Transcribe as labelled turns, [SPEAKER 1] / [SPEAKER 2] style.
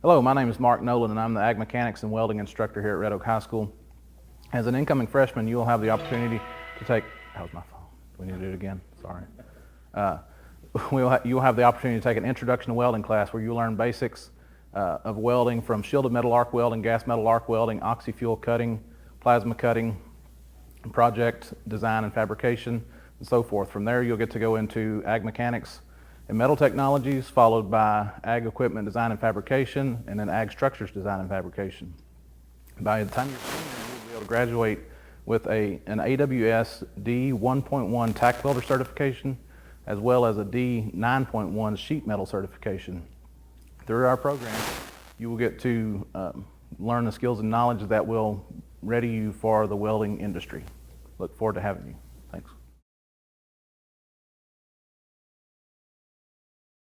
[SPEAKER 1] Hello, my name is Marc Nolan and I'm the Ag Mechanics and Welding instructor here at Red Oak High School. As an incoming freshman, you will have the opportunity to take, how's my phone? Do we need to do it again? Sorry. You will have the opportunity to take an introduction to welding class where you learn basics of welding from shielded metal arc welding, gas metal arc welding, oxy-fuel cutting, plasma cutting, project design and fabrication, and so forth. From there, you'll get to go into ag mechanics and metal technologies, followed by ag equipment design and fabrication, and then ag structures design and fabrication. By the time you're senior, you'll be able to graduate with an AWS D 1.1 tack welder certification, as well as a D 9.1 sheet metal certification. Through our program, you will get to learn the skills and knowledge that will ready you for the welding industry. Look forward to having you.